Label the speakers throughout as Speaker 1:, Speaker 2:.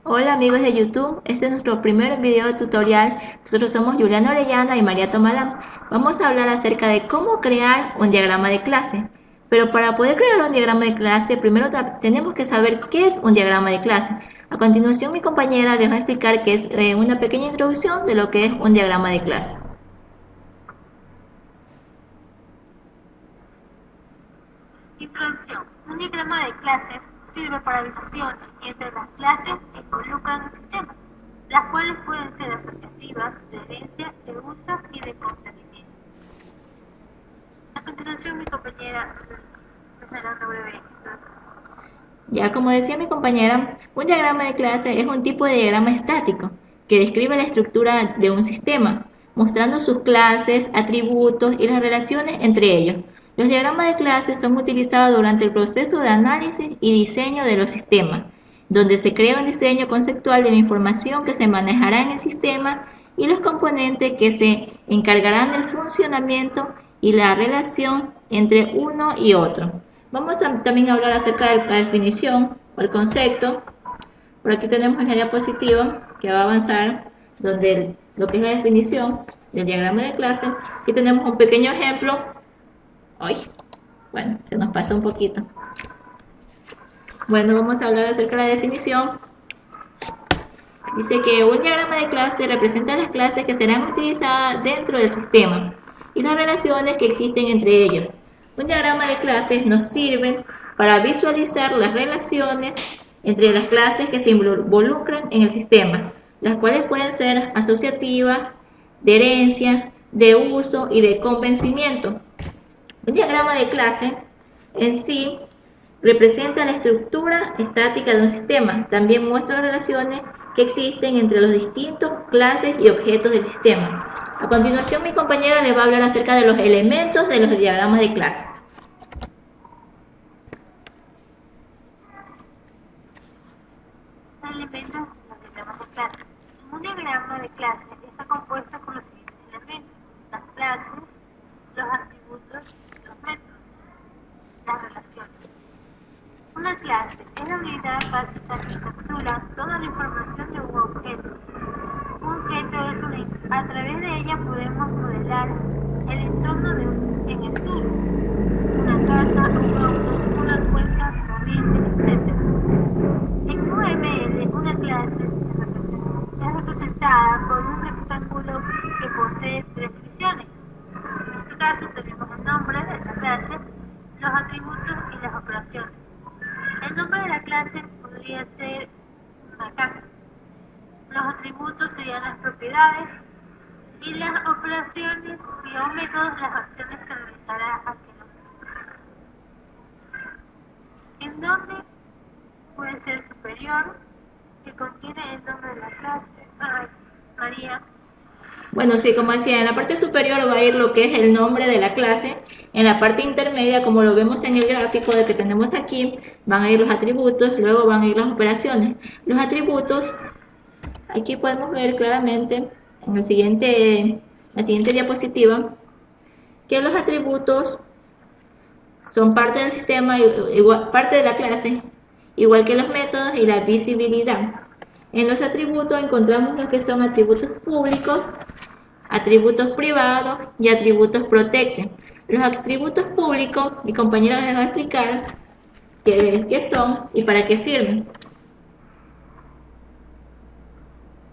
Speaker 1: Hola amigos de YouTube, este es nuestro primer video tutorial. Nosotros somos Juliana Orellana y María Tomalán. Vamos a hablar acerca de cómo crear un diagrama de clase. Pero para poder crear un diagrama de clase, primero tenemos que saber qué es un diagrama de clase. A continuación mi compañera les va a explicar qué es una pequeña introducción de lo que es un diagrama de clase.
Speaker 2: Introducción. Un diagrama de clases sirve para decisiones entre las clases que involucran el sistema, las cuales pueden ser asociativas, de herencia, de uso y de consentimiento. A continuación, mi compañera presentará una breve introducción.
Speaker 1: Ya como decía mi compañera, un diagrama de clase es un tipo de diagrama estático que describe la estructura de un sistema, mostrando sus clases, atributos y las relaciones entre ellos. Los diagramas de clases son utilizados durante el proceso de análisis y diseño de los sistemas, donde se crea un diseño conceptual de la información que se manejará en el sistema y los componentes que se encargarán del funcionamiento y la relación entre uno y otro. Vamos a también hablar acerca de la definición o el concepto. Por aquí tenemos la diapositiva que va a avanzar, donde lo que es la definición del diagrama de clase. Aquí tenemos un pequeño ejemplo. Ay, bueno, se nos pasó un poquito. Bueno, vamos a hablar acerca de la definición. Dice que un diagrama de clase representa las clases que serán utilizadas dentro del sistema y las relaciones que existen entre ellos. Un diagrama de clases nos sirve para visualizar las relaciones entre las clases que se involucran en el sistema, las cuales pueden ser asociativas, de herencia, de uso y de convencimiento. Un diagrama de clase en sí representa la estructura estática de un sistema. También muestra las relaciones que existen entre los distintos clases y objetos del sistema. A continuación, mi compañera les va a hablar acerca de los elementos de los diagramas de clase.
Speaker 2: Elementos de los diagramas de clase. Un diagrama de clase está compuesto por los siguientes elementos: las clases, los atributos, los métodos, las relaciones. Una clase es la unidad básica que encapsula toda la información de un objeto. Un objeto es a través de ella podemos modelar el entorno en estudio, una casa, un auto, una cuenca corriente, etc. En UML, una clase es representada por un rectángulo que posee tres divisiones. En este caso tenemos el nombre de la clase, los atributos y las operaciones. El nombre de la clase podría ser una casa. Los atributos serían las propiedades y las operaciones y los métodos, las acciones que realizará aquel objeto. En donde puede ser superior, que contiene el nombre de la clase. María.
Speaker 1: Bueno, sí, como decía, en la parte superior va a ir lo que es el nombre de la clase. En la parte intermedia, como lo vemos en el gráfico de que tenemos aquí, van a ir los atributos, luego van a ir las operaciones. Los atributos, aquí podemos ver claramente en la siguiente diapositiva, que los atributos son parte del sistema, parte de la clase, igual que los métodos y la visibilidad. En los atributos encontramos lo que son atributos públicos, atributos privados y atributos protected. Los atributos públicos, mi compañera les va a explicar qué son y para qué sirven.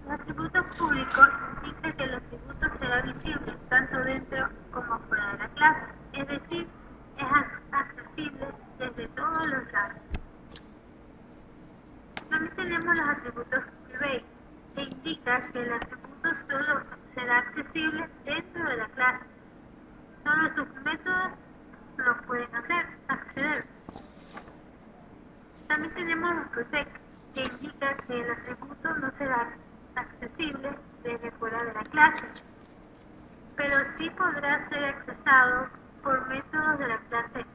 Speaker 2: Los atributos públicos indican que el atributo será visible tanto dentro como fuera de la clase, es decir, es accesible desde todos los lados. También tenemos los atributos private, que indica que el atributo solo será accesible dentro de la clase. Solo sus métodos lo pueden acceder. También tenemos los protect, que indica que el atributo no será accesible desde fuera de la clase, pero sí podrá ser accesado por métodos de la clase,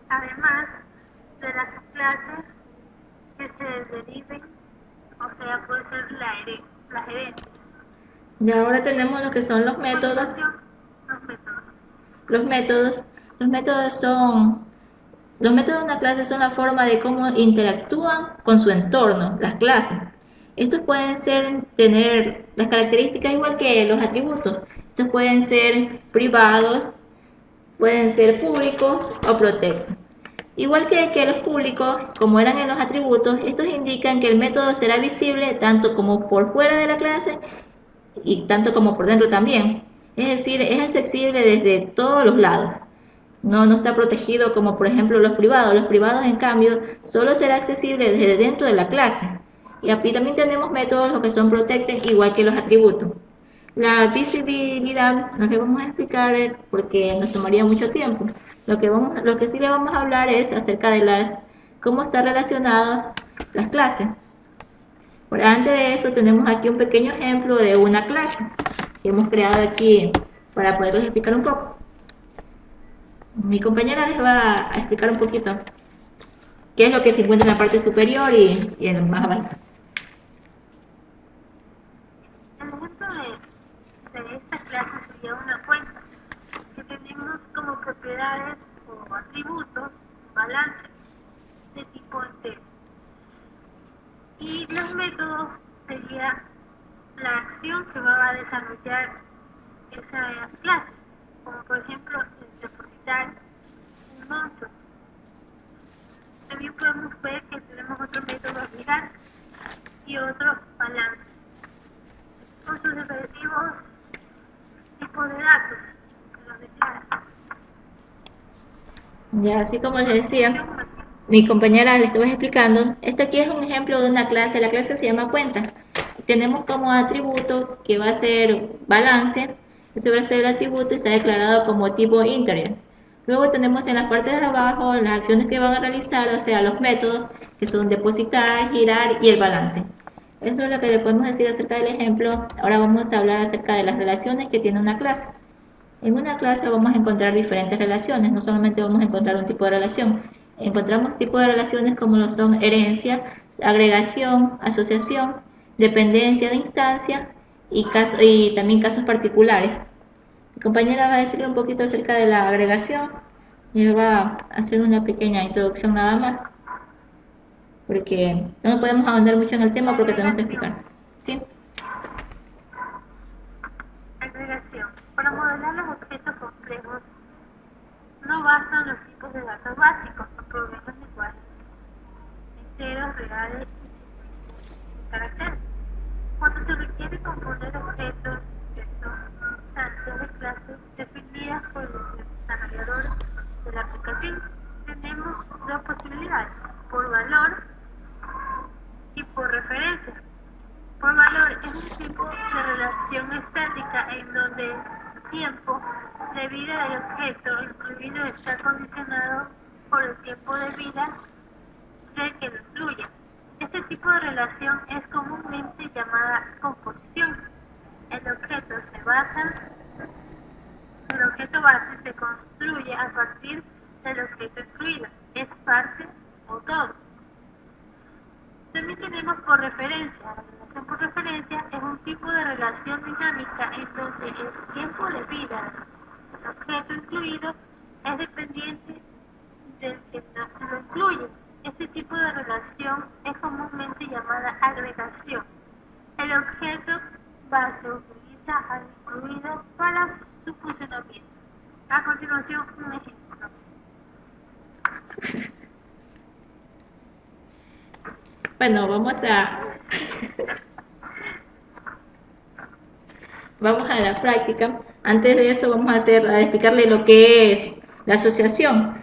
Speaker 2: además de las clases que se deriven, o sea, puede ser las herencias.
Speaker 1: Y ahora tenemos lo que son los métodos. Los métodos, los métodos son Los métodos de una clase son la forma de cómo interactúan con su entorno, las clases. Estos pueden tener las características igual que los atributos. Estos pueden ser privados, pueden ser públicos o protected. Igual que los públicos, como eran en los atributos, estos indican que el método será visible tanto como por fuera de la clase y tanto como por dentro también. Es decir, es accesible desde todos los lados. No está protegido como por ejemplo los privados. Los privados, en cambio, solo será accesible desde dentro de la clase. Y aquí también tenemos métodos los que son protected igual que los atributos. La visibilidad no le vamos a explicar porque nos tomaría mucho tiempo. Lo que sí le vamos a hablar es acerca de cómo están relacionadas las clases. Por antes de eso tenemos aquí un pequeño ejemplo de una clase que hemos creado aquí para poderles explicar un poco. Mi compañera les va a explicar un poquito qué es lo que se encuentra en la parte superior y en más abajo.
Speaker 2: El ejemplo de esta clase sería una cuenta que tenemos como propiedades o atributos balance de tipo entero. Y los métodos sería la acción que va a desarrollar esa clase, como por ejemplo depositar un monto. También podemos ver que tenemos otro método girar y otro balance, con sus respectivos tipos de datos que los declaran.
Speaker 1: Ya, así como les decía, mi compañera le estaba explicando, este aquí es un ejemplo de una clase, la clase se llama cuenta. Tenemos como atributo que va a ser balance, ese va a ser el atributo y está declarado como tipo integer. Luego tenemos en las partes de abajo las acciones que van a realizar, o sea, los métodos que son depositar, girar y el balance. Eso es lo que le podemos decir acerca del ejemplo. Ahora vamos a hablar acerca de las relaciones que tiene una clase. En una clase vamos a encontrar diferentes relaciones, no solamente vamos a encontrar un tipo de relación. Encontramos tipos de relaciones como lo son herencia, agregación, asociación, dependencia de instancia y también casos particulares. Mi compañera va a decirle un poquito acerca de la agregación y va a hacer una pequeña introducción nada más, porque no podemos ahondar mucho en el tema porque tenemos que explicar. ¿Sí?
Speaker 2: Agregación. Para modelar los objetos complejos no bastan los tipos de datos básicos o problemas iguales, enteros, reales y caracteres. Cuando se requiere componer objetos que son instancias de clases definidas por el desarrollador de la aplicación, tenemos dos posibilidades: por valor y por referencia. Por valor es un tipo de relación estática en donde el tiempo de vida del objeto incluido está condicionado por el tiempo de vida del que lo incluye. Este tipo de relación es comúnmente llamada composición. El objeto base se construye a partir del objeto incluido, es parte o todo. También tenemos por referencia. La relación por referencia es un tipo de relación dinámica en donde el tiempo de vida del objeto incluido es dependiente del que no lo incluye. Este tipo de relación es comúnmente llamada agregación. El objeto base utiliza al incluido para su funcionamiento. A continuación, un ejemplo.
Speaker 1: Bueno, vamos a la práctica. Antes de eso vamos a explicarle lo que es la asociación.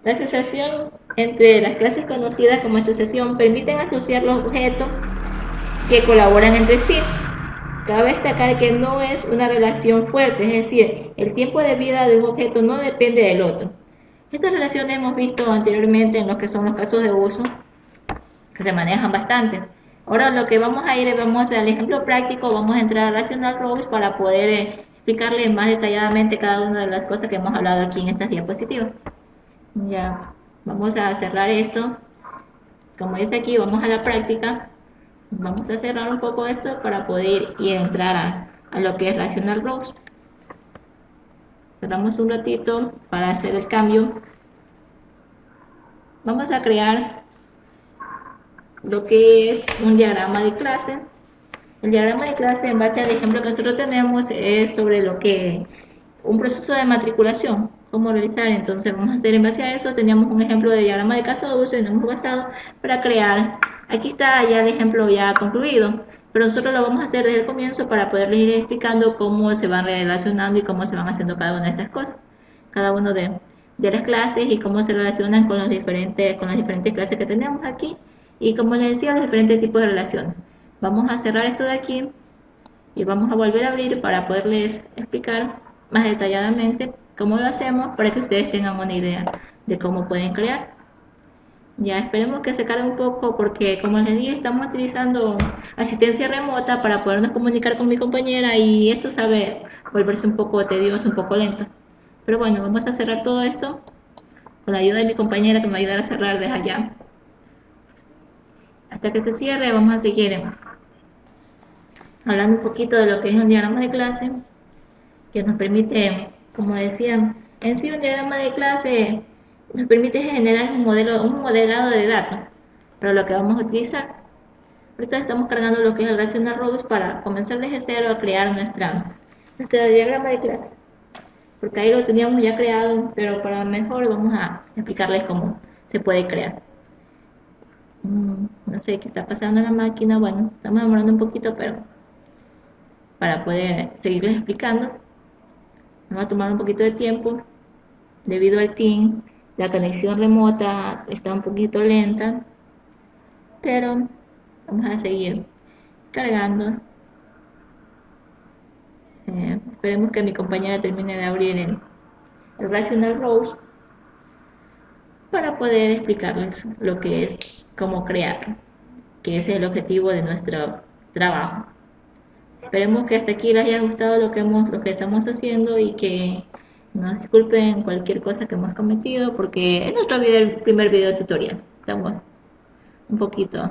Speaker 1: La asociación entre las clases conocidas como asociación permiten asociar los objetos que colaboran entre sí. Cabe destacar que no es una relación fuerte, es decir, el tiempo de vida de un objeto no depende del otro. Estas relaciones hemos visto anteriormente en lo que son los casos de uso, que se manejan bastante. Ahora lo que vamos a ir, vamos al ejemplo práctico, vamos a entrar a Rational Rows para poder explicarle más detalladamente cada una de las cosas que hemos hablado aquí en estas diapositivas. Ya, vamos a cerrar esto. Como dice aquí, vamos a la práctica. Vamos a cerrar un poco esto para poder ir a entrar a lo que es Rational Rows. Cerramos un ratito para hacer el cambio. vamos a crear lo que es un diagrama de clase. El diagrama de clase, en base al ejemplo que nosotros tenemos, es sobre lo que un proceso de matriculación, cómo realizar. Entonces vamos a hacer en base a eso. Teníamos un ejemplo de diagrama de caso de uso y nos hemos basado para crear. Aquí está ya el ejemplo ya concluido, pero nosotros lo vamos a hacer desde el comienzo para poderles ir explicando cómo se van relacionando y cómo se van haciendo cada una de estas cosas, cada uno de las clases y cómo se relacionan con las diferentes clases que tenemos aquí y, como les decía, los diferentes tipos de relaciones. Vamos a cerrar esto de aquí y vamos a volver a abrir para poderles explicar más detalladamente cómo lo hacemos para que ustedes tengan una idea de cómo pueden crear. Ya esperemos que se cargue un poco porque, como les dije, estamos utilizando asistencia remota para podernos comunicar con mi compañera y esto sabe volverse un poco tedioso, un poco lento. Pero bueno, vamos a cerrar todo esto con la ayuda de mi compañera que me va a ayudar a cerrar desde allá. Hasta que se cierre vamos a seguir hablando un poquito de lo que es un diagrama de clase, que nos permite, como decía, en sí un diagrama de clase nos permite generar un modelado de datos para lo que vamos a utilizar. Ahorita estamos cargando lo que es el Rational Rows para comenzar desde cero a crear nuestro diagrama de clase, porque ahí lo teníamos ya creado, pero para mejor vamos a explicarles cómo se puede crear. No sé qué está pasando en la máquina, bueno, estamos demorando un poquito, pero para poder seguirles explicando nos va a tomar un poquito de tiempo debido al team. La conexión remota está un poquito lenta, pero vamos a seguir cargando. Esperemos que mi compañera termine de abrir el Rational Rows para poder explicarles lo que es cómo crear, que ese es el objetivo de nuestro trabajo. Esperemos que hasta aquí les haya gustado lo que estamos haciendo y que nos disculpen cualquier cosa que hemos cometido porque es nuestro primer video tutorial. Estamos un poquito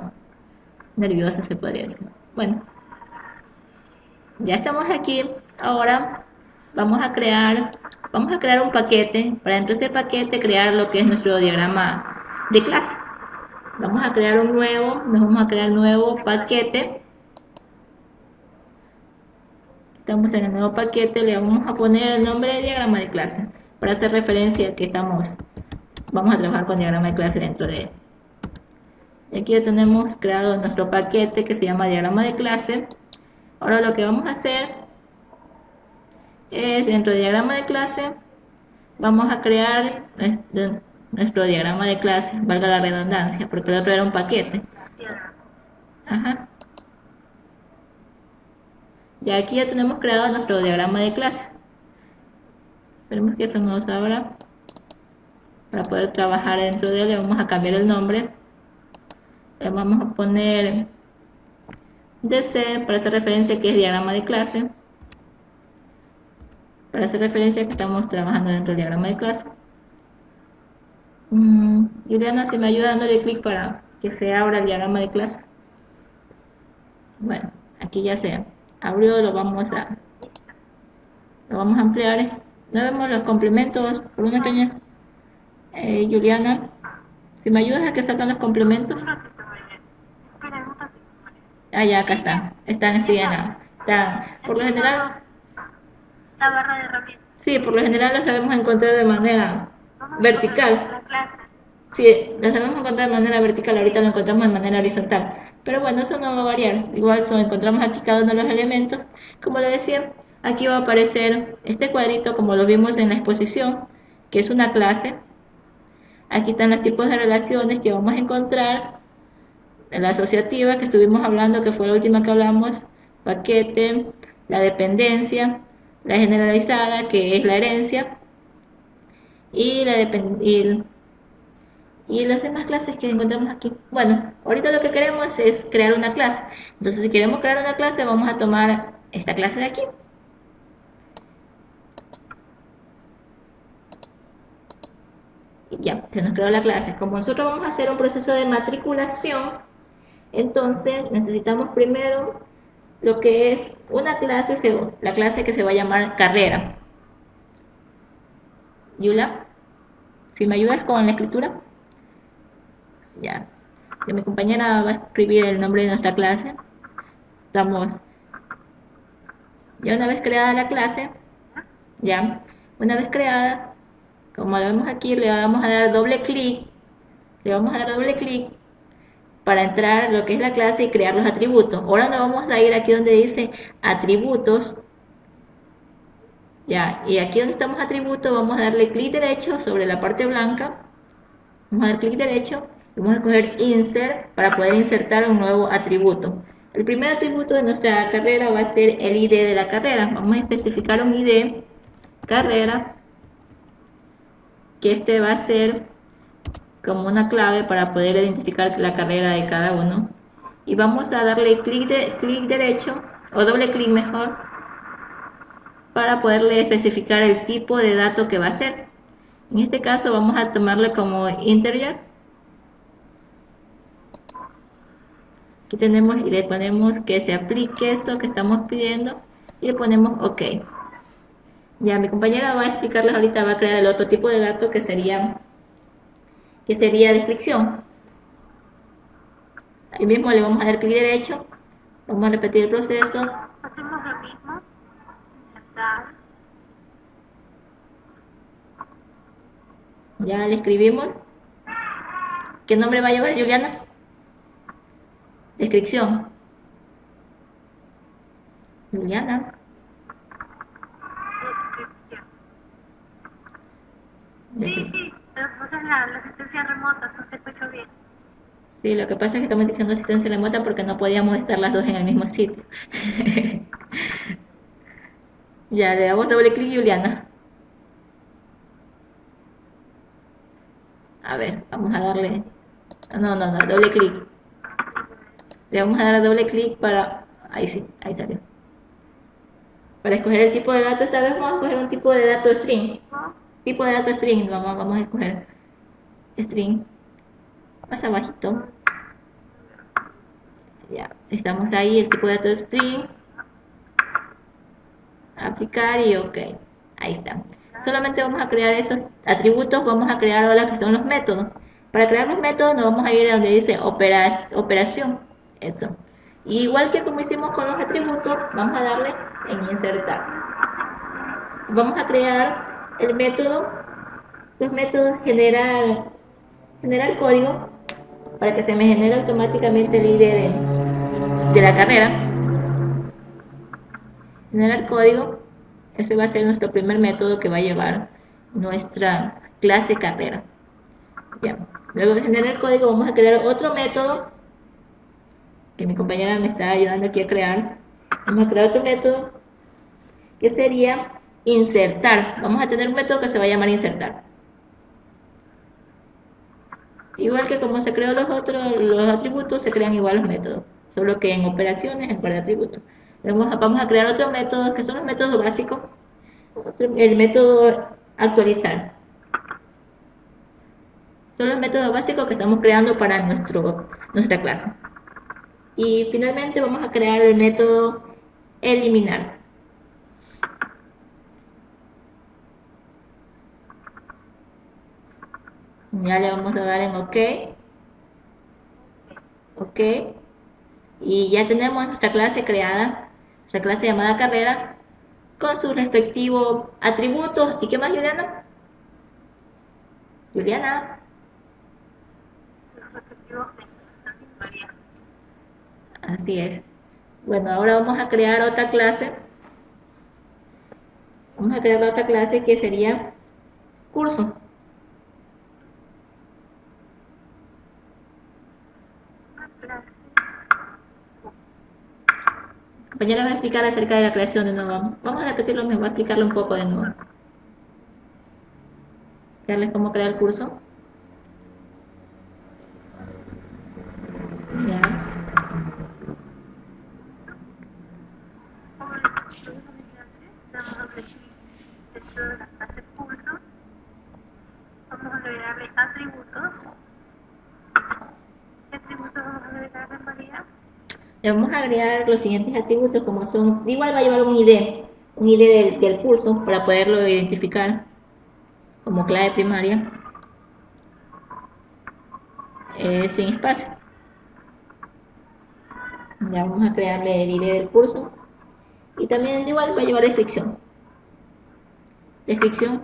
Speaker 1: nerviosas, se podría decir. Bueno, ya estamos aquí. Ahora vamos a crear un paquete. Para dentro de ese paquete crear lo que es nuestro diagrama de clase. Nos vamos a crear un nuevo paquete. Estamos en el nuevo paquete, le vamos a poner el nombre de diagrama de clase para hacer referencia a que vamos a trabajar con diagrama de clase dentro de él. Y aquí ya tenemos creado nuestro paquete que se llama diagrama de clase. Ahora lo que vamos a hacer es, dentro de diagrama de clase, vamos a crear nuestro diagrama de clase, valga la redundancia, porque el otro era un paquete. Ajá. Ya aquí ya tenemos creado nuestro diagrama de clase. Esperemos que eso nos abra. Para poder trabajar dentro de él le vamos a cambiar el nombre. Le vamos a poner DC para hacer referencia a que es diagrama de clase. Para hacer referencia a que estamos trabajando dentro del diagrama de clase. Juliana, si me ayuda dándole clic para que se abra el diagrama de clase. Bueno, aquí ya se abrió, lo vamos a ampliar. No vemos los complementos por una pequeña. Juliana, si me ayudas a que salgan los complementos. Ah, ya, acá están. Están así por lo general.
Speaker 2: La barra de herramientas.
Speaker 1: Sí, por lo general los sabemos encontrar de manera vertical. Sí, los sabemos encontrar de manera vertical, ahorita lo encontramos de manera horizontal. Pero bueno, eso no va a variar. Igual encontramos aquí cada uno de los elementos. Como les decía, aquí va a aparecer este cuadrito como lo vimos en la exposición, que es una clase. Aquí están los tipos de relaciones que vamos a encontrar. La asociativa que estuvimos hablando, que fue la última que hablamos, paquete, la dependencia, la generalizada, que es la herencia, y las demás clases que encontramos aquí. Bueno, ahorita lo que queremos es crear una clase. Entonces, si queremos crear una clase, vamos a tomar esta clase de aquí. Y ya, se nos creó la clase. Como nosotros vamos a hacer un proceso de matriculación, entonces necesitamos primero lo que es una clase, la clase que se va a llamar carrera. Yula, si me ayudas con la escritura. Ya. Que mi compañera va a escribir el nombre de nuestra clase. Estamos, ya una vez creada la clase, ya, una vez creada, como lo vemos aquí, le vamos a dar doble clic, le vamos a dar doble clic para entrar a lo que es la clase y crear los atributos. Ahora nos vamos a ir aquí donde dice atributos, ya, y aquí donde estamos atributos vamos a darle clic derecho sobre la parte blanca, vamos a dar clic derecho y vamos a escoger insert para poder insertar un nuevo atributo. El primer atributo de nuestra carrera va a ser el ID de la carrera. Vamos a especificar un ID carrera, que este va a ser como una clave para poder identificar la carrera de cada uno. Y vamos a darle clic derecho o doble clic mejor para poderle especificar el tipo de dato que va a ser. En este caso vamos a tomarle como integer. Aquí tenemos y le ponemos que se aplique eso que estamos pidiendo y le ponemos OK. Ya mi compañera va a explicarles ahorita, va a crear el otro tipo de dato que sería descripción. Ahí mismo le vamos a dar clic derecho, vamos a repetir el proceso.
Speaker 2: Hacemos lo mismo, insertar,
Speaker 1: Ya le escribimos. ¿Qué nombre va a llevar, Juliana? Descripción. Juliana.
Speaker 2: descripción.
Speaker 1: Descri-
Speaker 2: Sí, pero entonces la asistencia remota, no te escucho bien.
Speaker 1: Sí, lo que pasa es que estamos diciendo asistencia remota porque no podíamos estar las dos en el mismo sitio. Ya, le damos doble clic, Juliana. A ver, vamos a darle... No, doble clic. Le vamos a dar doble clic para... Ahí sí, ahí salió. Para escoger el tipo de dato, esta vez vamos a escoger un tipo de dato string. Tipo de dato string, vamos a escoger string. Más abajito. Ya, estamos ahí, el tipo de dato string. Aplicar y OK. Ahí está. Solamente vamos a crear esos atributos, vamos a crear ahora que son los métodos. Para crear los métodos nos vamos a ir a donde dice operación. Eso. Y igual que como hicimos con los atributos, vamos a darle en insertar. Vamos a crear el método, los métodos generar código para que se me genere automáticamente el ID de la carrera. Generar código, ese va a ser nuestro primer método que va a llevar nuestra clase carrera. Ya. Luego de generar código vamos a crear otro método que mi compañera me está ayudando aquí a crear. Vamos a crear otro método que sería insertar. Vamos a tener un método que se va a llamar insertar. Igual que como se creó los atributos, se crean igual los métodos, solo que en operaciones en lugar de atributos. Vamos a crear otros métodos que son los métodos básicos. El método actualizar. Son los métodos básicos que estamos creando para nuestra clase. Y finalmente vamos a crear el método eliminar. Ya le vamos a dar en OK. OK. Y ya tenemos nuestra clase creada, nuestra clase llamada carrera, con sus respectivos atributos. ¿Y qué más, Juliana? Juliana.
Speaker 2: Sus respectivos métodos, también varían.
Speaker 1: Así es. Bueno, ahora vamos a crear otra clase. Vamos a crear la otra clase que sería curso.
Speaker 2: Una clase,
Speaker 1: Compañera va a explicar acerca de la creación de nuevo. Vamos a repetirlo, me voy a explicarlo un poco de nuevo. Explicarles cómo crear el curso. Ya.
Speaker 2: como les introdujo antes, damos doble clic dentro de la clase curso. Vamos a agregarle atributos. ¿Qué atributos vamos a agregarle, María?
Speaker 1: Le vamos a agregar los siguientes atributos como son, igual va a llevar un ID del curso para poderlo identificar como clave primaria. sin espacio. Ya vamos a crearle el ID del curso. Y también igual va a llevar descripción. Descripción.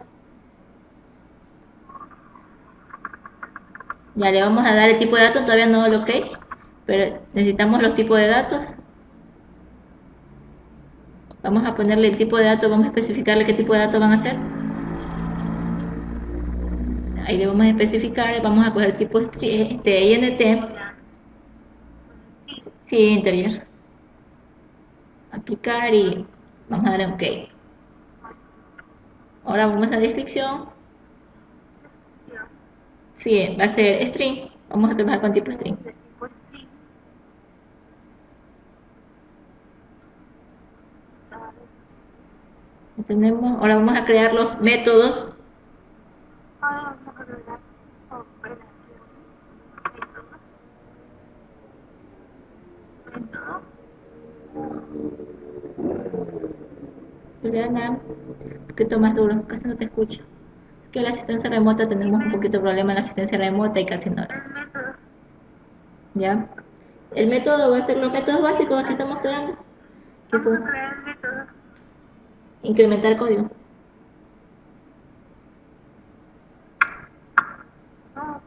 Speaker 1: Ya le vamos a dar el tipo de datos, todavía no lo ok, pero necesitamos los tipos de datos. Vamos a ponerle el tipo de datos, vamos a especificarle qué tipo de datos van a ser. Ahí le vamos a especificar, vamos a coger tipo INT. Sí, interior. Aplicar y vamos a darle ok. Ahora vamos a la descripción. Sí, va a ser string. Vamos a trabajar con tipo string. Tenemos, ahora vamos a crear los métodos.
Speaker 2: Ahora vamos a agregar operaciones, métodos,
Speaker 1: Juliana, un poquito más duro, casi no te escucho. Es que la asistencia remota tenemos un poquito de problema en la asistencia remota y casi no.
Speaker 2: el método.
Speaker 1: ¿Ya? El método va a ser los métodos básicos que estamos creando, que
Speaker 2: Vamos a
Speaker 1: son
Speaker 2: crear el método.
Speaker 1: incrementar código.
Speaker 2: No.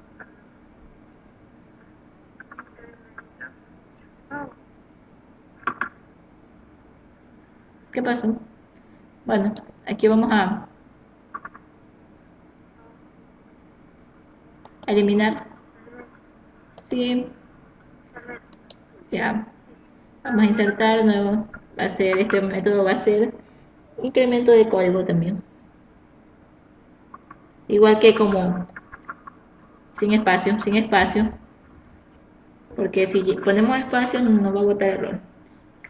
Speaker 2: No.
Speaker 1: ¿Qué pasó? Bueno, aquí vamos a eliminar. Sí, ya. Vamos a insertar nuevo. Va a ser, este método va a ser incremento de código también. Igual que como sin espacio, sin espacio. Porque si ponemos espacio nos va a botar error.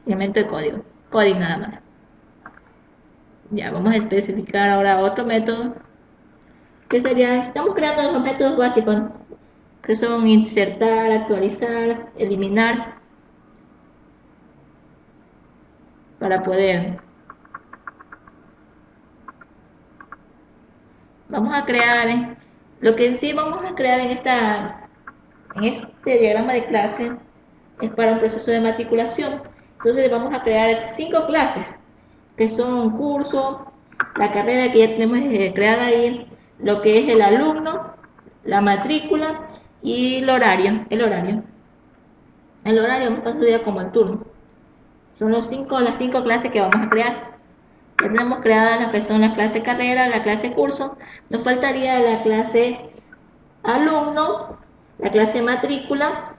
Speaker 1: Incremento de código. Código nada más. Ya, vamos a especificar ahora otro método. Que sería, estamos creando los métodos básicos. Que son insertar, actualizar, eliminar. Para poder. Vamos a crear, lo que en sí vamos a crear en este diagrama de clase es para un proceso de matriculación. Entonces vamos a crear 5 clases, que son curso, la carrera que ya tenemos creada ahí, lo que es el alumno, la matrícula y el horario. El horario vamos a estudiar como el turno. Son las 5 clases que vamos a crear. Ya tenemos creadas lo que son la clase carrera, la clase curso. Nos faltaría la clase alumno, la clase matrícula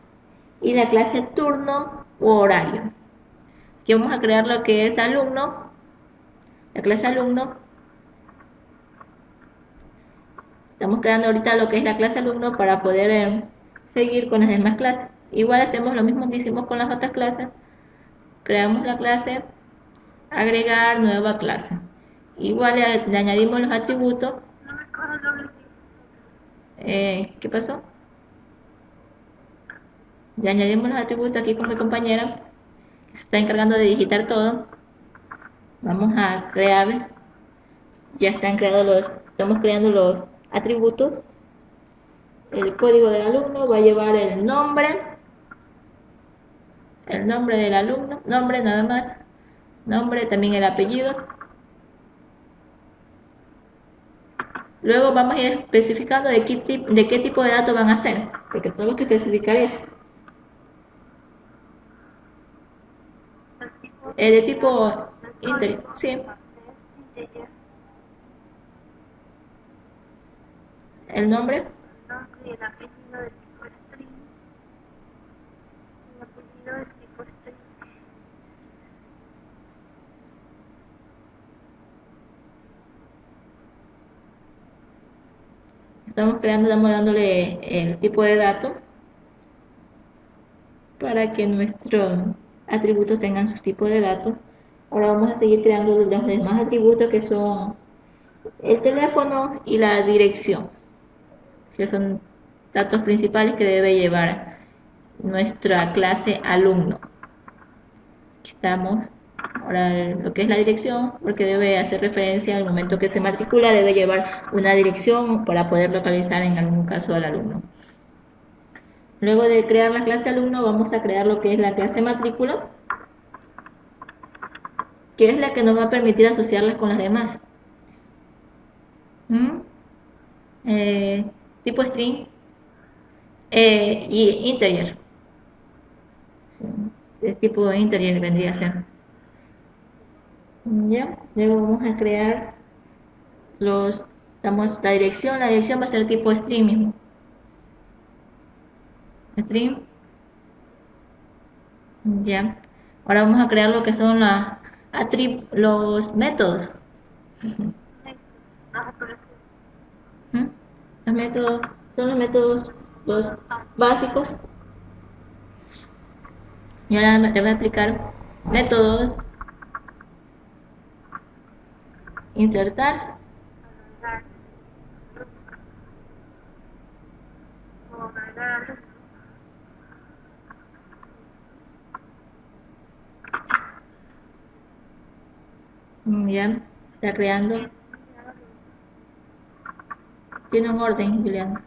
Speaker 1: y la clase turno u horario. Aquí vamos a crear lo que es alumno, la clase alumno. Estamos creando ahorita lo que es la clase alumno para poder seguir con las demás clases. Igual hacemos lo mismo que hicimos con las otras clases. Creamos la clase, agregar nueva clase. Igual le añadimos los atributos.
Speaker 2: No me cojo doble clic.
Speaker 1: ¿Qué pasó? Le añadimos los atributos aquí con mi compañera, que se está encargando de digitar todo. Vamos a crear, ya están creados estamos creando los atributos. El código del alumno va a llevar el nombre del alumno, nombre nada más, nombre, también el apellido. Luego vamos a ir especificando de qué tipo de datos van a ser, porque tenemos que especificar eso. De tipo integer, sí. El nombre,
Speaker 2: El nombre y el apellido del tipo string. El apellido del tipo string.
Speaker 1: estamos creando, estamos dándole el tipo de dato para que nuestros atributos tengan sus tipos de datos. Ahora vamos a seguir creando los demás atributos que son el teléfono y la dirección, que son datos principales que debe llevar nuestra clase alumno. Aquí estamos. Ahora lo que es la dirección, porque debe hacer referencia al momento que se matricula, debe llevar una dirección para poder localizar en algún caso al alumno. Luego de crear la clase alumno, vamos a crear lo que es la clase matrícula, que es la que nos va a permitir asociarlas con las demás. ¿Mm? Tipo string y integer. Es tipo integer vendría a ser. Ya, luego vamos a crear la dirección va a ser tipo string mismo. String. Ya. Ahora vamos a crear lo que son los métodos. ¿Mm? Los métodos son los métodos los básicos. Y ahora les voy a explicar métodos, insertar, ya, está creando, tiene un orden, Julián.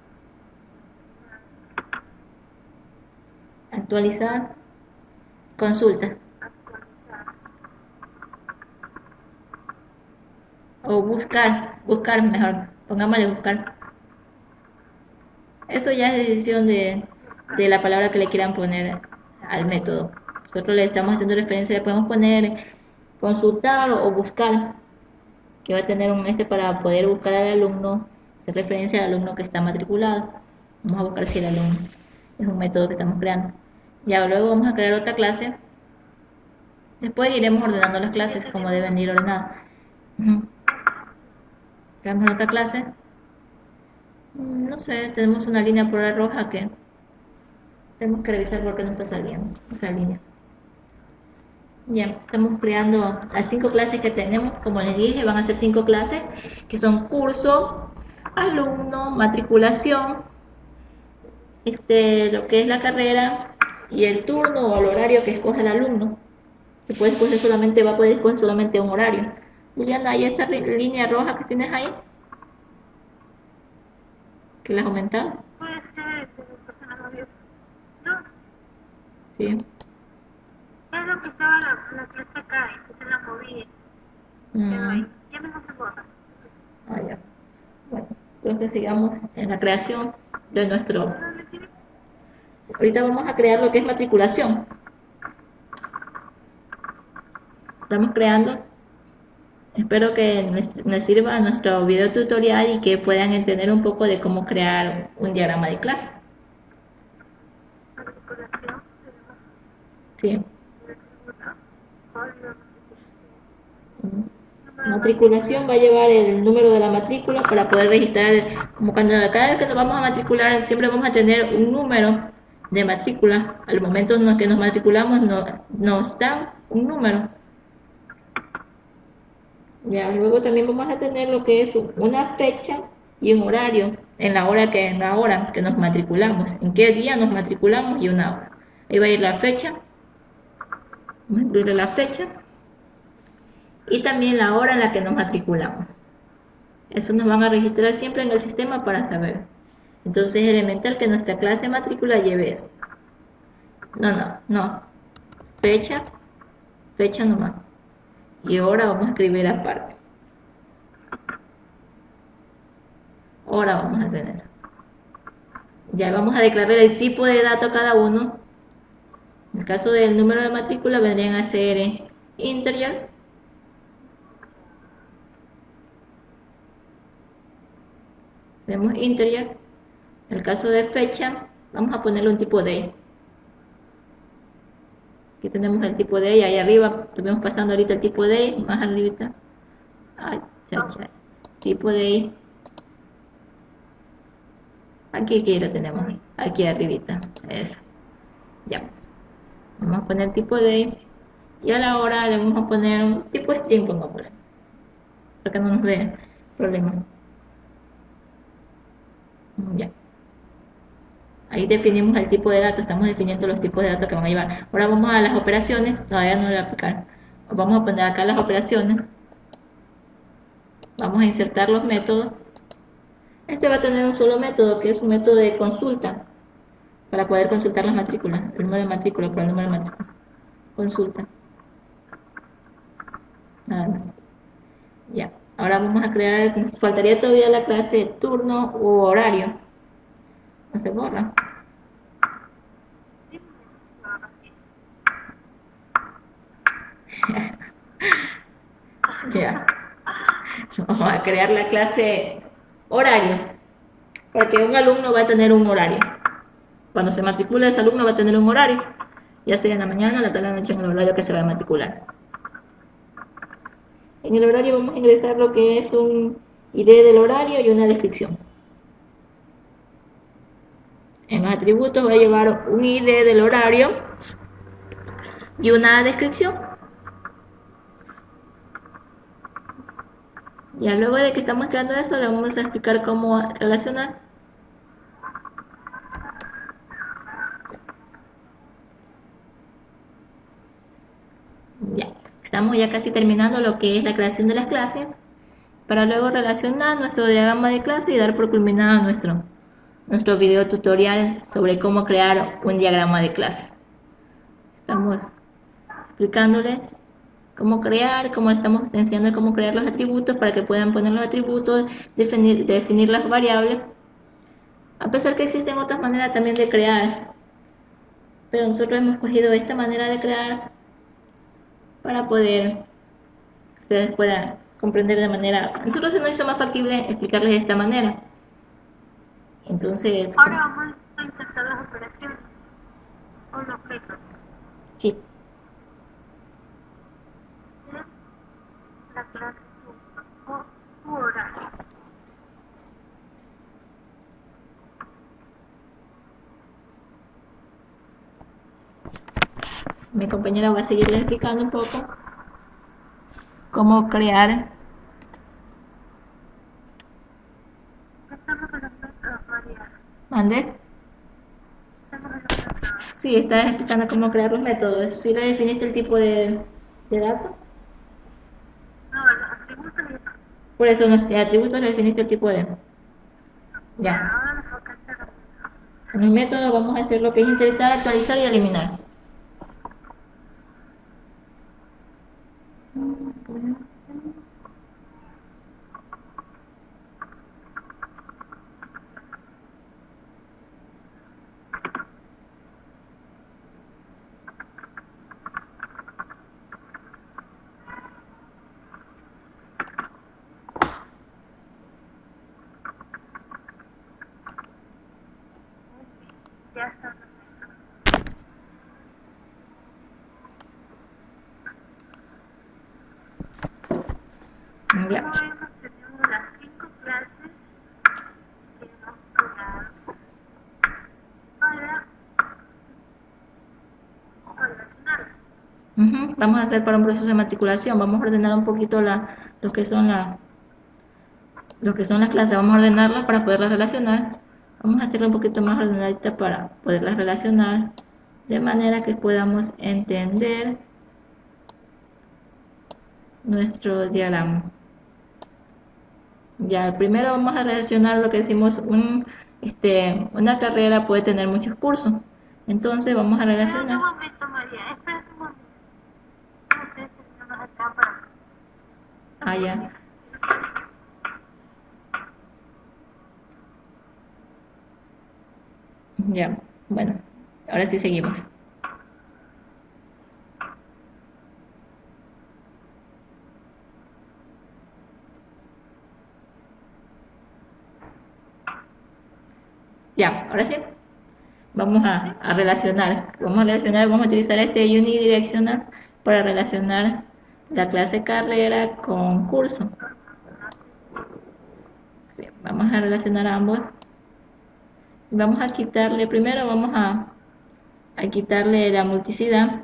Speaker 1: Actualizar, consulta, o buscar mejor, pongámosle buscar. Eso ya es decisión de la palabra que le quieran poner al método. Nosotros le estamos haciendo referencia, le podemos poner consultar o buscar, que va a tener un para poder buscar al alumno, hacer referencia al alumno que está matriculado. Vamos a buscar si el alumno es un método que estamos creando. Ya luego vamos a crear otra clase. Después iremos ordenando las clases como deben ir ordenadas. Creamos otra clase. No sé, tenemos una línea por la roja que tenemos que revisar por qué no está saliendo esa línea. Ya, estamos creando las 5 clases que tenemos. Como les dije, van a ser 5 clases que son curso, alumno, matriculación, lo que es la carrera y el turno o el horario que escoge el alumno. Se puede escoger solamente, va a poder escoger solamente un horario. Juliana, ¿hay esta línea roja que tienes ahí? ¿Que la has aumentado?
Speaker 2: Puede ser persona no vio. No,
Speaker 1: Sí.
Speaker 2: es lo que estaba la clase acá, entonces la moví. Quedó ahí. Ya mismo se borra.
Speaker 1: Ah, ya. Bueno, entonces sigamos en la creación de nuestro. Ahorita vamos a crear lo que es matriculación. Estamos creando. Espero que les sirva nuestro video tutorial y que puedan entender un poco de cómo crear un diagrama de clase. Sí. Matriculación va a llevar el número de la matrícula para poder registrar, como cuando cada vez que nos vamos a matricular, siempre vamos a tener un número de matrícula. Al momento en que nos matriculamos nos dan un número. Ya, luego también vamos a tener lo que es una fecha y un horario, en la hora que nos matriculamos, en qué día nos matriculamos y una hora. Ahí va a ir la fecha, vamos a incluir la fecha y también la hora en la que nos matriculamos. Eso nos van a registrar siempre en el sistema para saber. Entonces es elemental que nuestra clase de matrícula lleve esto. No. Fecha nomás. Y ahora vamos a escribir aparte. Ahora vamos a tener. Ya vamos a declarar el tipo de dato a cada uno. En el caso del número de matrícula vendrían a ser integer. Tenemos integer. En el caso de fecha, vamos a ponerle un tipo de. Aquí tenemos el tipo de, ahí arriba, estuvimos pasando ahorita el tipo de, más arriba. Ay, tipo de. Aquí lo tenemos, aquí arribita, eso. Ya. Vamos a poner tipo de. Y a la hora le vamos a poner un tipo string, pongámosle. Para que no nos dé problema. Ya. Ahí definimos el tipo de datos, estamos definiendo los tipos de datos que van a llevar. Ahora vamos a las operaciones, todavía no lo voy a aplicar. Vamos a poner acá las operaciones. Vamos a insertar los métodos. Este va a tener un solo método, que es un método de consulta. para poder consultar las matrículas, el número de matrícula por el número de matrícula. Consulta. Nada más. Ya. Ahora vamos a crear, nos faltaría todavía la clase turno u horario. No se borra.
Speaker 2: Sí, ahora sí.
Speaker 1: Ya. Vamos a crear la clase horario, porque un alumno va a tener un horario. Cuando se matricula ese alumno va a tener un horario, ya sea en la mañana, la tarde, la noche, en el horario que se va a matricular. En el horario vamos a ingresar lo que es un ID del horario y una descripción. En los atributos va a llevar un ID del horario y una descripción. Ya luego de que estamos creando eso, le vamos a explicar cómo relacionar. Ya, estamos ya casi terminando lo que es la creación de las clases, para luego relacionar nuestro diagrama de clase y dar por culminado nuestro video tutorial sobre cómo crear un diagrama de clase. Estamos explicándoles cómo crear, cómo estamos enseñando cómo crear los atributos para que puedan poner los atributos, definir las variables, a pesar que existen otras maneras también de crear, pero nosotros hemos escogido esta manera de crear para poder que ustedes puedan comprender de manera, a nosotros se nos hizo más factible explicarles de esta manera. Entonces,
Speaker 2: Ahora vamos a insertar las operaciones o los métodos
Speaker 1: sí,
Speaker 2: de la clase o tu horario.
Speaker 1: mi compañera va a seguirles explicando un poco cómo crear.
Speaker 2: Estamos en los métodos variados.
Speaker 1: ¿Mande?
Speaker 2: Estamos en los métodos.
Speaker 1: Sí, estás explicando cómo crear los métodos. ¿Sí le definiste el tipo de datos?
Speaker 2: No, los atributos y eso.
Speaker 1: Por eso en los atributos le definiste el tipo de. Ya.
Speaker 2: Ahora nos toca hacer los métodos.
Speaker 1: En los métodos vamos a hacer lo que es insertar, actualizar y eliminar.
Speaker 2: Ya están los métodos.
Speaker 1: Ya.
Speaker 2: Como vemos, tenemos las 5 clases que hemos creado para relacionarlas.
Speaker 1: Vamos a hacer para un proceso de matriculación. Vamos a ordenar un poquito lo que son las clases. Vamos a ordenarlas para poderlas relacionar. Vamos a hacerla un poquito más ordenadita para poderlas relacionar de manera que podamos entender nuestro diagrama. Ya, primero vamos a relacionar lo que decimos, una carrera puede tener muchos cursos. Entonces vamos a
Speaker 2: Espera
Speaker 1: relacionar.
Speaker 2: un momento, María. Espera un momento. No sé si no nos están para.
Speaker 1: Ah, ya. Ya, bueno, ahora sí seguimos. Ya, ahora sí. Vamos a relacionar. Vamos a utilizar este unidireccional para relacionar la clase carrera con curso. Sí, vamos a relacionar ambos. Vamos a quitarle, primero vamos a quitarle la multicidad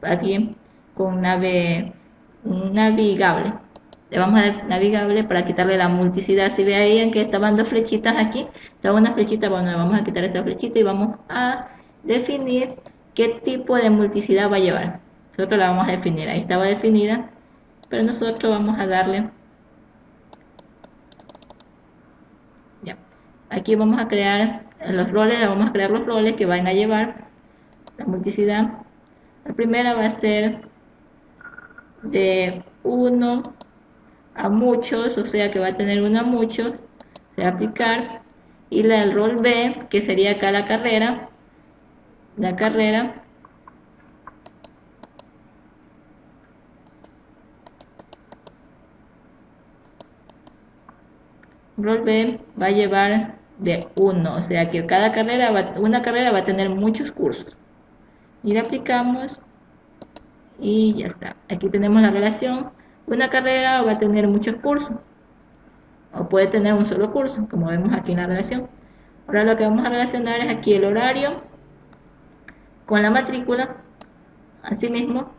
Speaker 1: aquí con navegable. Le vamos a dar navegable para quitarle la multicidad. Si veían que estaban dos flechitas aquí, estaba una flechita, bueno, le vamos a quitar esta flechita y vamos a definir qué tipo de multicidad va a llevar. Nosotros la vamos a definir, ahí estaba definida, pero nosotros vamos a darle, ya. Aquí vamos a crear los roles, vamos a crear los roles que van a llevar la multiplicidad. La primera va a ser de 1 a muchos, o sea que va a tener 1 a muchos, se va a aplicar. Y el rol B, que sería acá la carrera, rol B va a llevar de 1, o sea que una carrera va a tener muchos cursos. Y le aplicamos y ya está. Aquí tenemos la relación. Una carrera va a tener muchos cursos o puede tener un solo curso, como vemos aquí en la relación. Ahora lo que vamos a relacionar es aquí el horario con la matrícula. Asimismo,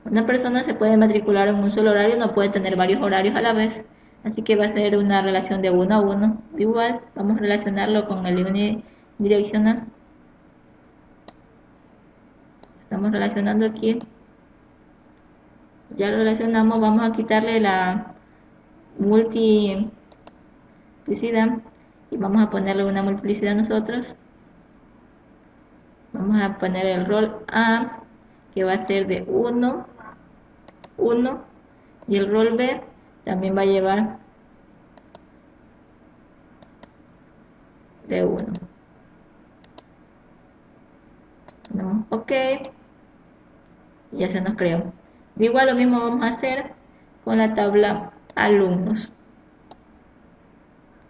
Speaker 1: una persona se puede matricular en un solo horario, no puede tener varios horarios a la vez, así que va a ser una relación de 1 a 1. Igual, vamos a relacionarlo con el unidireccional. Estamos relacionando aquí. Ya lo relacionamos, vamos a quitarle la multiplicidad y vamos a ponerle una multiplicidad nosotros. Vamos a poner el rol A, que va a ser de 1, 1, y el rol B también va a llevar de 1. Ponemos OK y ya se nos creó. De igual lo mismo vamos a hacer con la tabla alumnos.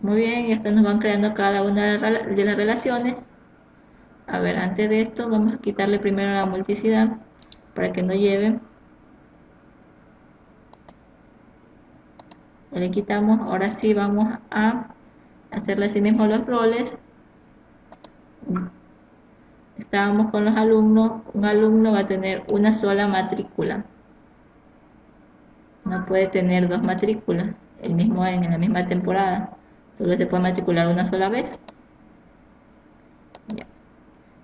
Speaker 1: Muy bien, y esto nos van creando cada una de las relaciones. A ver, antes de esto vamos a quitarle primero la multiplicidad para que no lleve. Ya le quitamos, ahora sí vamos a hacerle así mismo los roles. Estábamos con los alumnos, un alumno va a tener una sola matrícula. No puede tener dos matrículas en la misma temporada. Solo se puede matricular una sola vez. Ya.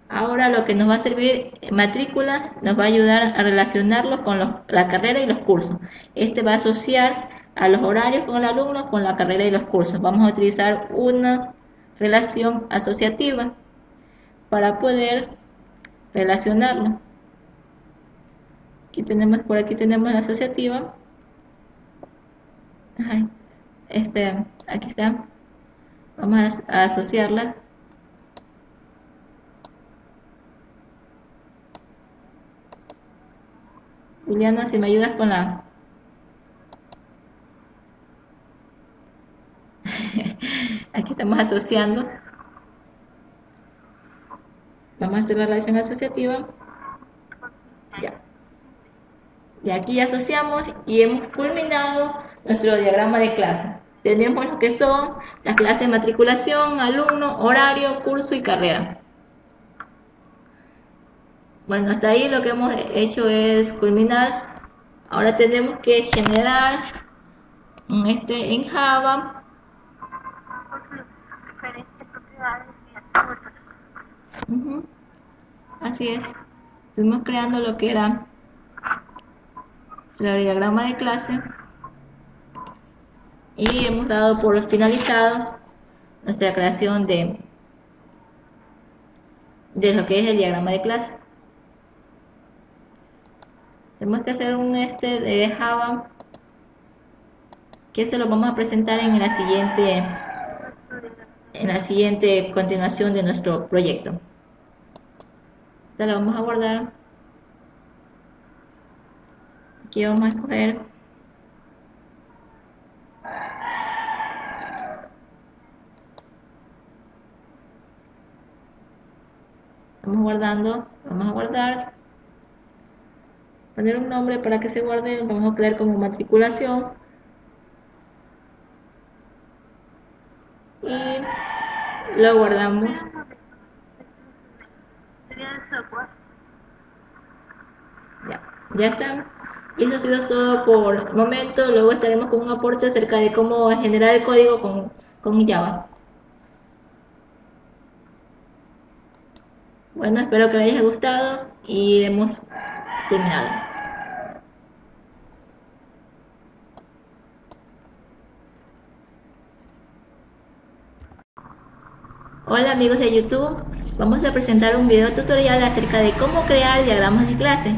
Speaker 1: Ahora lo que nos va a servir matrícula nos va a ayudar a relacionarlo con la carrera y los cursos. Este va a asociar a los horarios con el alumno con la carrera y los cursos. Vamos a utilizar una relación asociativa para poder relacionarlo. Por aquí tenemos la asociativa. Aquí está. Vamos a asociarla. Juliana, si me ayudas con la... Aquí estamos asociando. Vamos a hacer la relación asociativa. Ya. Y aquí ya asociamos y hemos culminado nuestro diagrama de clase. Tenemos lo que son las clases de matriculación, alumno, horario, curso y carrera. Bueno, hasta ahí lo que hemos hecho es culminar. Ahora tenemos que generar en Java
Speaker 2: con sus diferentes propiedades y atributos.
Speaker 1: Así es. Estuvimos creando lo que era el diagrama de clase y hemos dado por finalizado nuestra creación de lo que es el diagrama de clase. Tenemos que hacer un de Java, que eso lo vamos a presentar en la siguiente continuación de nuestro proyecto. Esta la vamos a guardar. Aquí vamos a escoger estamos guardando, vamos a guardar, poner un nombre para que se guarde, vamos a crear como matriculación y lo guardamos.
Speaker 2: Sería el software.
Speaker 1: Ya está. Y eso ha sido todo por el momento. Luego estaremos con un aporte acerca de cómo generar el código con Java. Bueno, espero que les haya gustado y hemos culminado. Hola amigos de YouTube, vamos a presentar un video tutorial acerca de cómo crear diagramas de clase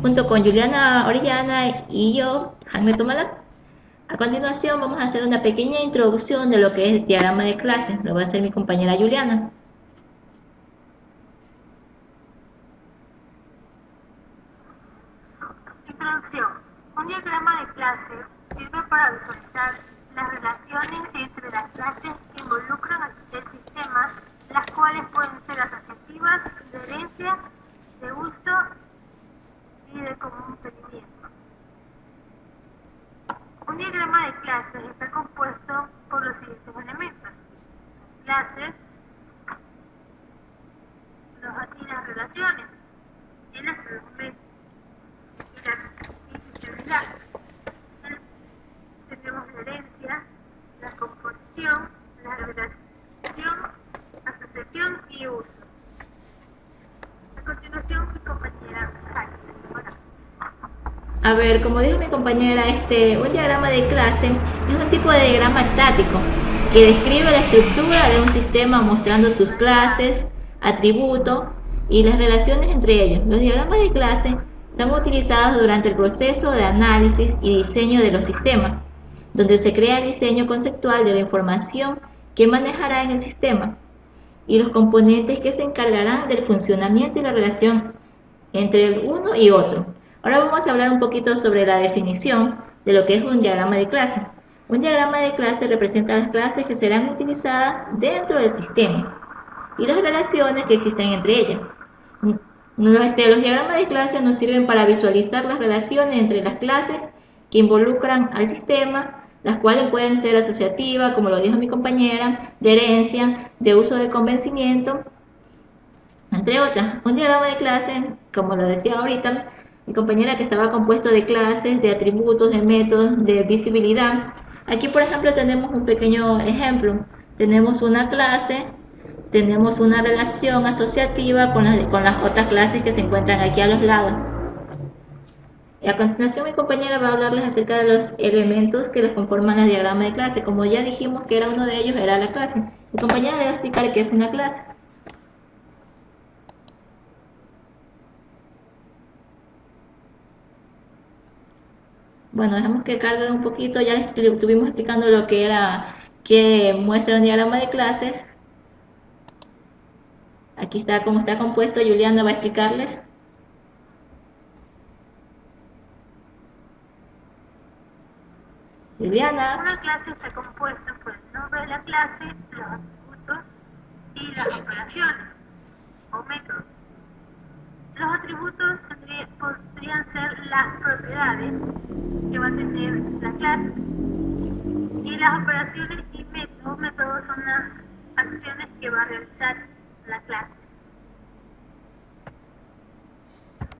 Speaker 1: junto con Juliana Orellana y yo, Jaime Tomalá. A continuación vamos a hacer una pequeña introducción de lo que es diagrama de clase, lo va a hacer mi compañera Juliana.
Speaker 2: Introducción. Un diagrama de clase sirve para visualizar las relaciones entre las clases que involucran el sistema, las cuales pueden ser asociativas, de herencia, de uso y de común seguimiento. Un diagrama de clases está compuesto por los siguientes elementos: clases, y las relaciones, el argumento y la institucionalidad. Tenemos la herencia, la composición, la relación, asociación y uso. A continuación, mi compañera Jaime.
Speaker 1: A ver, como dijo mi compañera, un diagrama de clase es un tipo de diagrama estático que describe la estructura de un sistema mostrando sus clases, atributos y las relaciones entre ellos. Los diagramas de clase son utilizados durante el proceso de análisis y diseño de los sistemas, donde se crea el diseño conceptual de la información que manejará en el sistema y los componentes que se encargarán del funcionamiento y la relación entre el uno y otro. Ahora vamos a hablar un poquito sobre la definición de lo que es un diagrama de clase. Un diagrama de clase representa las clases que serán utilizadas dentro del sistema y las relaciones que existen entre ellas. Los diagramas de clase nos sirven para visualizar las relaciones entre las clases que involucran al sistema, las cuales pueden ser asociativas, como lo dijo mi compañera, de herencia, de uso de convencimiento, entre otras. Un diagrama de clase, como lo decía ahorita mi compañera, que estaba compuesto de clases, de atributos, de métodos, de visibilidad. Aquí, por ejemplo, tenemos un pequeño ejemplo. Tenemos una clase, tenemos una relación asociativa con las otras clases que se encuentran aquí a los lados. Y a continuación mi compañera va a hablarles acerca de los elementos que les conforman el diagrama de clase. Como ya dijimos que era uno de ellos, era la clase. Mi compañera le va a explicar qué es una clase. Bueno, dejamos que cargue un poquito, ya les estuvimos explicando lo que era, que muestra un diagrama de clases. Aquí está cómo está compuesto, Juliana va a explicarles. Juliana.
Speaker 2: Una clase está compuesta por el nombre de la clase, los atributos y las operaciones o métodos. Los atributos podrían ser las propiedades que va a tener la clase, y las operaciones y métodos son las acciones que va a realizar la clase.